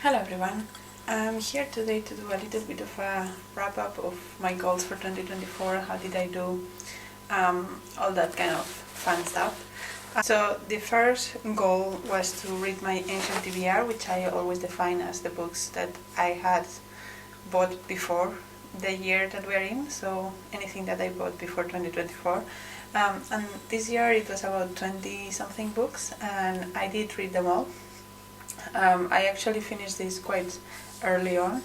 Hello everyone, I'm here today to do a little bit of a wrap up of my goals for 2024, how did I do, all that kind of fun stuff. So the first goal was to read my ancient TBR, which I always define as the books that I had bought before the year that we're in, so anything that I bought before 2024. And this year it was about 20 something books and I did read them all. I actually finished this quite early on,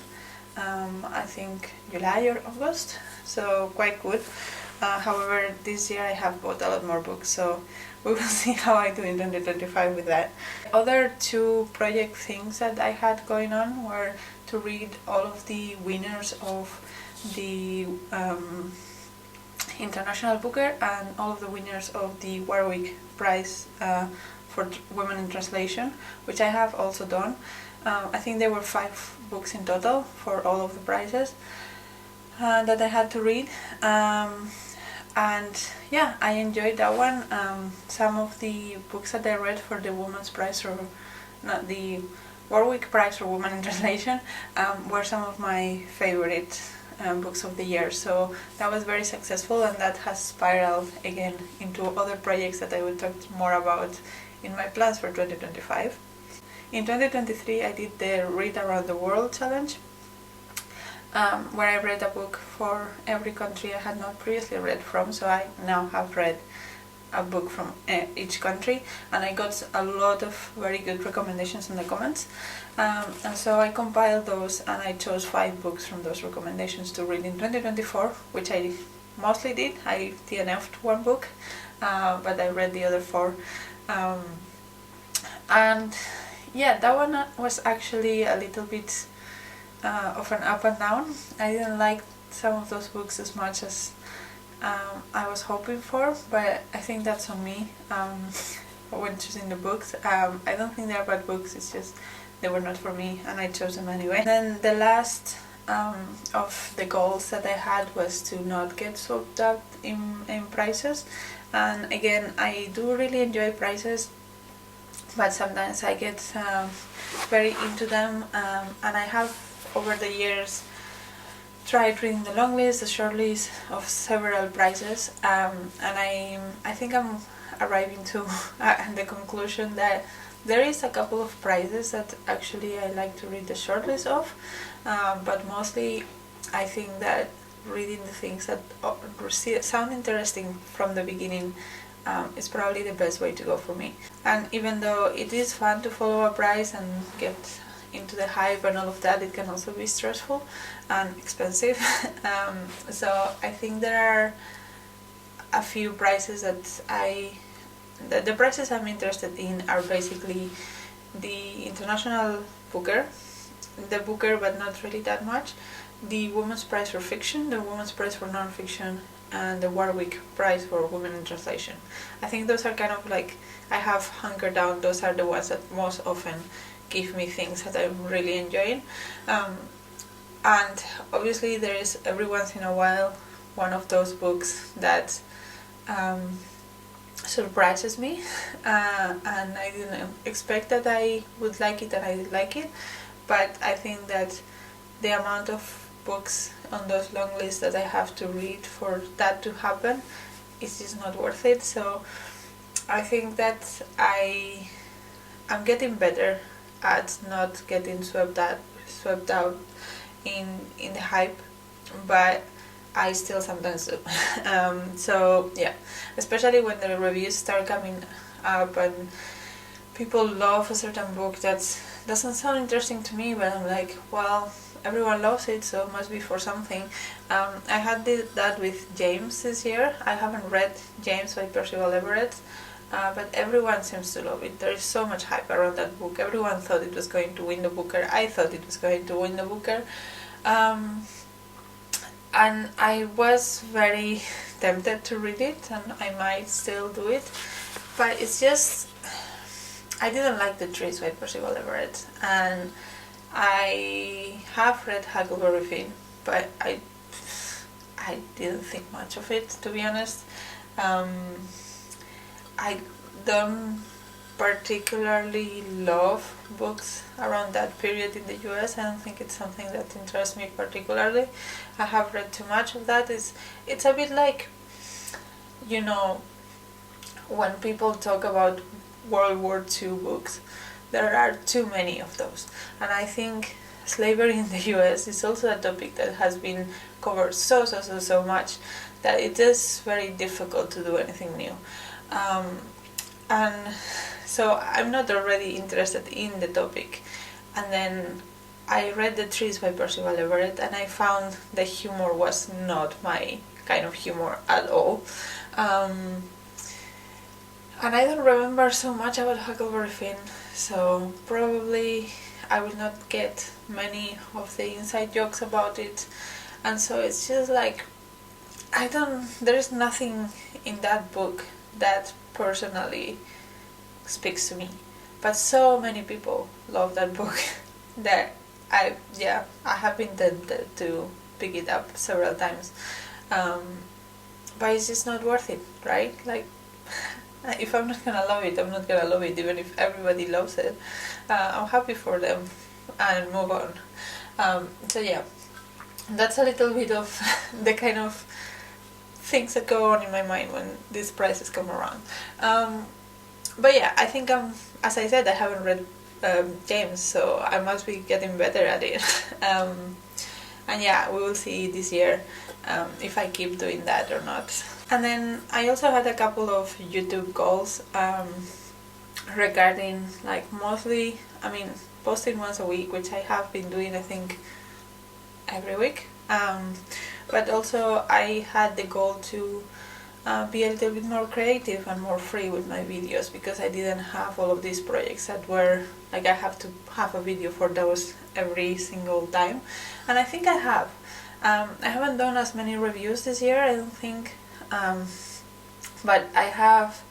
I think July or August, so quite good. However, this year I have bought a lot more books, so we will see how I do in 2025 with that. Other two project things that I had going on were to read all of the winners of the International Booker and all of the winners of the Warwick Prize for Women in Translation, which I have also done. I think there were 5 books in total for all of the prizes that I had to read. And yeah, I enjoyed that one. Some of the books that I read for the Women's Prize, or not the Warwick Prize for Women in Translation, were some of my favorite books of the year, so that was very successful, and that has spiraled again into other projects that I will talk more about in my plans for 2025. In 2023 I did the Read Around the World challenge, where I read a book for every country I had not previously read from, so I now have read a book from each country, and I got a lot of very good recommendations in the comments, and so I compiled those and I chose 5 books from those recommendations to read in 2024, which I mostly did. I DNF'd one book, but I read the other 4, and yeah, that one was actually a little bit of an up and down. I didn't like some of those books as much as I was hoping for, but I think that's on me when choosing the books. I don't think they're bad books, it's just they were not for me and I chose them anyway. Then the last of the goals that I had was to not get swept up in prizes, and again, I do really enjoy prizes, but sometimes I get very into them, and I have over the years tried reading the long list, the short list of several prizes, and I think I'm arriving to the conclusion that there is a couple of prizes that actually I like to read the short list of, but mostly I think that reading the things that sound interesting from the beginning is probably the best way to go for me. And even though it is fun to follow a prize and get into the hype and all of that, it can also be stressful and expensive. So I think there are a few prizes that the prizes I'm interested in are basically the International Booker, the Booker but not really that much, the Women's Prize for Fiction, the Women's Prize for Non-Fiction, and the Warwick Prize for Women in Translation. I think those are kind of like, I have hunkered down, those are the ones that most often give me things that I'm really enjoying. And obviously there is every once in a while one of those books that surprises me, and I didn't expect that I would like it, and I did like it, but I think that the amount of books on those long lists that I have to read for that to happen is just not worth it. So I think that I'm getting better at not getting swept out in the hype, but I still sometimes do. So yeah, especially when the reviews start coming up and people love a certain book that doesn't sound interesting to me, but I'm like, well, everyone loves it, so it must be for something. I had that with James this year. I haven't read James by Percival Everett, but everyone seems to love it. There is so much hype around that book. Everyone thought it was going to win the Booker. I thought it was going to win the Booker. And I was very tempted to read it, and I might still do it, but it's just, I didn't like The Trees by Percival Everett, and I have read Huckleberry Finn, but I didn't think much of it, to be honest. I don't particularly love books around that period in the US. I don't think it's something that interests me particularly. I have read too much of that. It's a bit like, you know, when people talk about World War II books, there are too many of those. And I think slavery in the US is also a topic that has been covered so much that it is very difficult to do anything new. And so I'm not already interested in the topic. And then I read The Trees by Percival Everett, and I found the humor was not my kind of humor at all. And I don't remember so much about Huckleberry Finn, so probably I will not get many of the inside jokes about it. And so it's just like, there is nothing in that book that personally speaks to me. But so many people love that book that I have been tempted to pick it up several times. But it's just not worth it, right? Like, if I'm not gonna love it, I'm not gonna love it, even if everybody loves it. I'm happy for them and move on. So yeah, that's a little bit of the kind of things that go on in my mind when these prices come around. But yeah, I think as I said, I haven't read James, so I must be getting better at it. And yeah, we will see this year if I keep doing that or not. And then I also had a couple of YouTube goals regarding, like, mostly, posting once a week, which I have been doing, I think, every week. But also I had the goal to be a little bit more creative and more free with my videos, because I didn't have all of these projects that were like I have to have a video for those every single time, and I think I have. I haven't done as many reviews this year, I don't think, but I have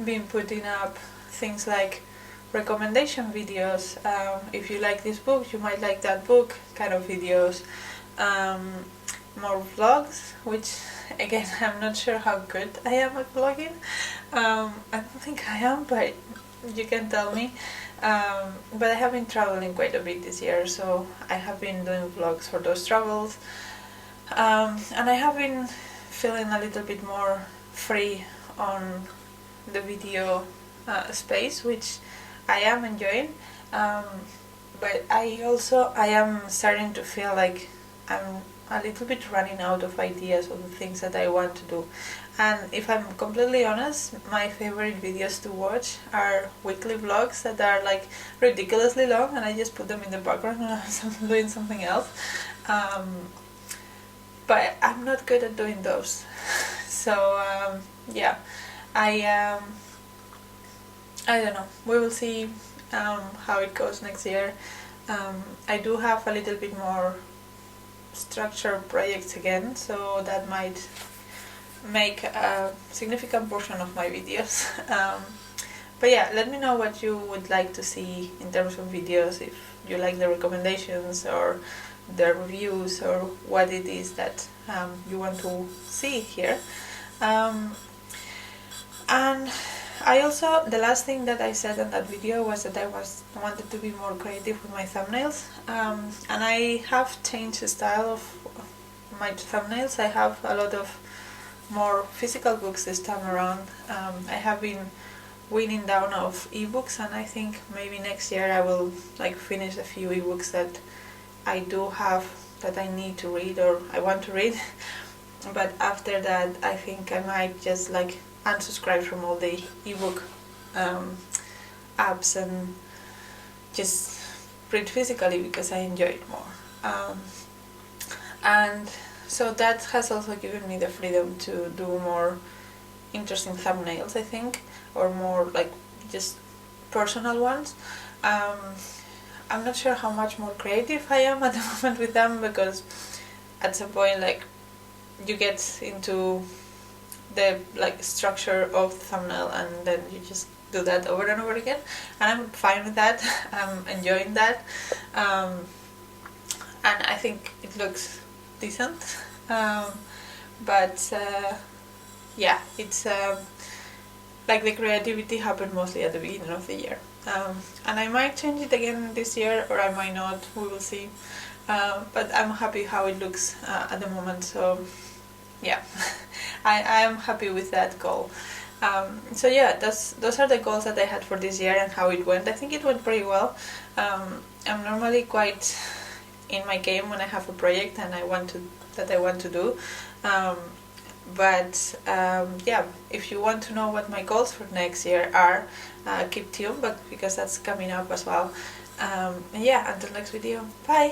been putting up things like recommendation videos. If you like this book, you might like that book kind of videos. More vlogs, which again I'm not sure how good I am at vlogging. I don't think I am, but you can tell me. But I have been traveling quite a bit this year, so I have been doing vlogs for those travels, and I have been feeling a little bit more free on the video space, which I am enjoying, but I am starting to feel like I'm a little bit running out of ideas of the things that I want to do. And if I'm completely honest, my favorite videos to watch are weekly vlogs that are like ridiculously long, and I just put them in the background when I'm doing something else. But I'm not good at doing those. So yeah, I don't know. We will see how it goes next year. I do have a little bit more structured projects again, so that might make a significant portion of my videos. But yeah, let me know what you would like to see in terms of videos, if you like the recommendations or the reviews or what it is that you want to see here. And I also, the last thing that I said in that video was that I wanted to be more creative with my thumbnails, and I have changed the style of my thumbnails. I have a lot of more physical books this time around. I have been weaning down of ebooks, and I think maybe next year I will like finish a few ebooks that I do have that I need to read or I want to read. But after that, I think I might just like unsubscribe from all the ebook apps and just read physically, because I enjoy it more. And so that has also given me the freedom to do more interesting thumbnails, I think, or more like just personal ones. I'm not sure how much more creative I am at the moment with them, because at some point like you get into the like structure of the thumbnail and then you just do that over and over again, and I'm fine with that. I'm enjoying that, and I think it looks decent, but yeah, it's like the creativity happened mostly at the beginning of the year. And I might change it again this year, or I might not, we will see. But I'm happy how it looks at the moment, so yeah, I am happy with that goal. So yeah, those are the goals that I had for this year and how it went. I think it went pretty well. I'm normally quite in my game when I have a project and I want to do. Yeah, if you want to know what my goals for next year are, keep tuned, but because that's coming up as well. Yeah, until next video, bye!